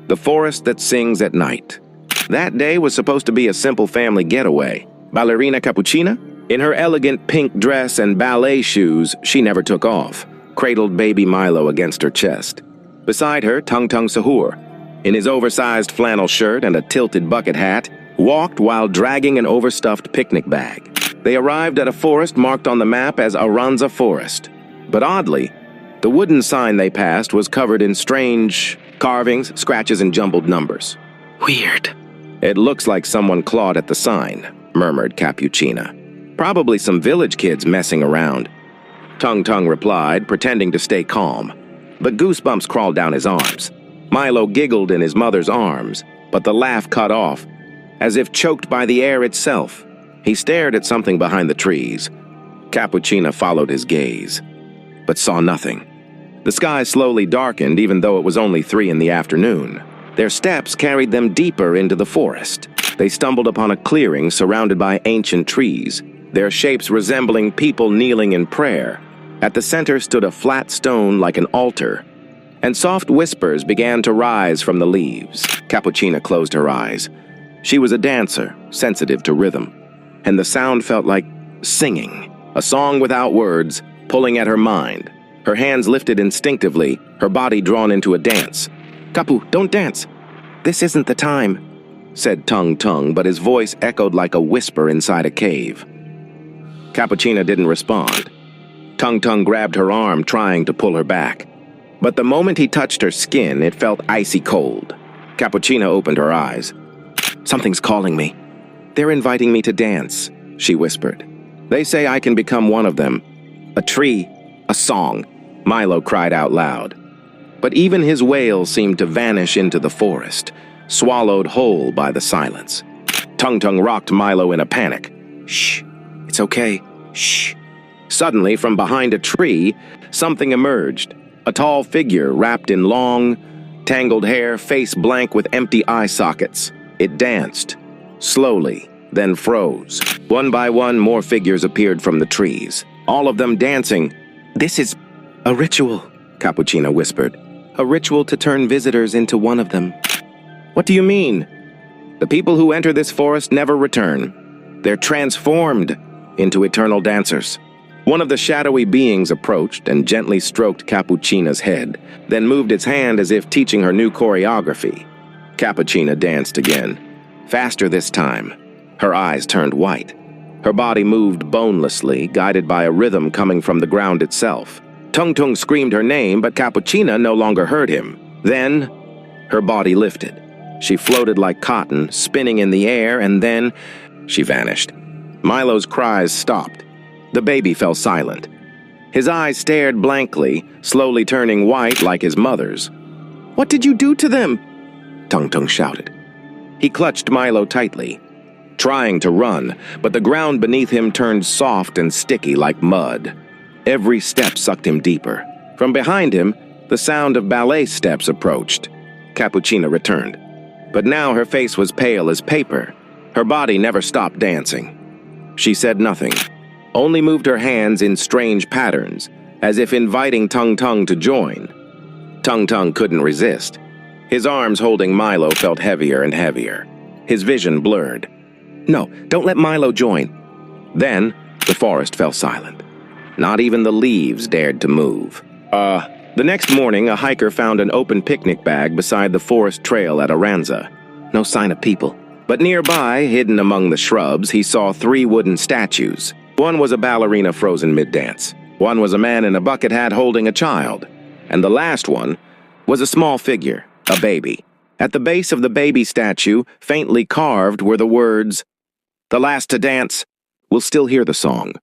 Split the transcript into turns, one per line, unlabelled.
The forest that sings at night. That day was supposed to be a simple family getaway. Ballerina Capuchina, in her elegant pink dress and ballet shoes she never took off, cradled Baby Milo against her chest. Beside her, Tung-Tung Sahur, in his oversized flannel shirt and a tilted bucket hat, walked while dragging an overstuffed picnic bag. They arrived at a forest marked on the map as Aranza Forest. But oddly, the wooden sign they passed was covered in strange carvings, scratches, and jumbled numbers.
Weird.
It looks like someone clawed at the sign, murmured Capuchina. Probably some village kids messing around. Tung-Tung replied, pretending to stay calm. But goosebumps crawled down his arms. Milo giggled in his mother's arms, but the laugh cut off, as if choked by the air itself. He stared at something behind the trees. Capuchina followed his gaze, but saw nothing. The sky slowly darkened, even though it was only 3 in the afternoon. Their steps carried them deeper into the forest. They stumbled upon a clearing surrounded by ancient trees, their shapes resembling people kneeling in prayer. At the center stood a flat stone like an altar, and soft whispers began to rise from the leaves. Capuchina closed her eyes. She was a dancer, sensitive to rhythm, and the sound felt like singing, a song without words, pulling at her mind. Her hands lifted instinctively, her body drawn into a dance. "Capu, don't dance. This isn't the time," said Tung-Tung, but his voice echoed like a whisper inside a cave. Capuchina didn't respond. Tung-Tung grabbed her arm, trying to pull her back. But the moment he touched her skin, it felt icy cold. Capuchina opened her eyes. "Something's calling me. They're inviting me to dance," she whispered. "They say I can become one of them. A tree, a song," Milo cried out loud. But even his wail seemed to vanish into the forest, swallowed whole by the silence. Tung-Tung rocked Milo in a panic. "Shh, it's okay, shh." Suddenly, from behind a tree, something emerged. A tall figure wrapped in long, tangled hair, face blank with empty eye sockets. It danced, slowly, then froze. One by one, more figures appeared from the trees, all of them dancing. "This is a ritual," Capuchina whispered. "A ritual to turn visitors into one of them." "What do you mean?" "The people who enter this forest never return. They're transformed into eternal dancers." One of the shadowy beings approached and gently stroked Capuchina's head, then moved its hand as if teaching her new choreography. Capuchina danced again, faster this time. Her eyes turned white. Her body moved bonelessly, guided by a rhythm coming from the ground itself. Tung-Tung screamed her name, but Capuchina no longer heard him. Then, her body lifted. She floated like cotton, spinning in the air, and then she vanished. Milo's cries stopped. The baby fell silent. His eyes stared blankly, slowly turning white like his mother's. "What did you do to them?" Tung-Tung shouted. He clutched Milo tightly, trying to run, but the ground beneath him turned soft and sticky like mud. Every step sucked him deeper. From behind him, the sound of ballet steps approached. Capuchina returned. But now her face was pale as paper. Her body never stopped dancing. She said nothing, only moved her hands in strange patterns, as if inviting Tung-Tung to join. Tung-Tung couldn't resist. His arms holding Milo felt heavier and heavier. His vision blurred. "No, don't let Milo join." Then, the forest fell silent. Not even the leaves dared to move. The next morning, a hiker found an open picnic bag beside the forest trail at Aranza. No sign of people. But nearby, hidden among the shrubs, he saw 3 wooden statues. One was a ballerina frozen mid-dance. One was a man in a bucket hat holding a child. And the last one was a small figure, a baby. At the base of the baby statue, faintly carved, were the words, "The last to dance will still hear the song."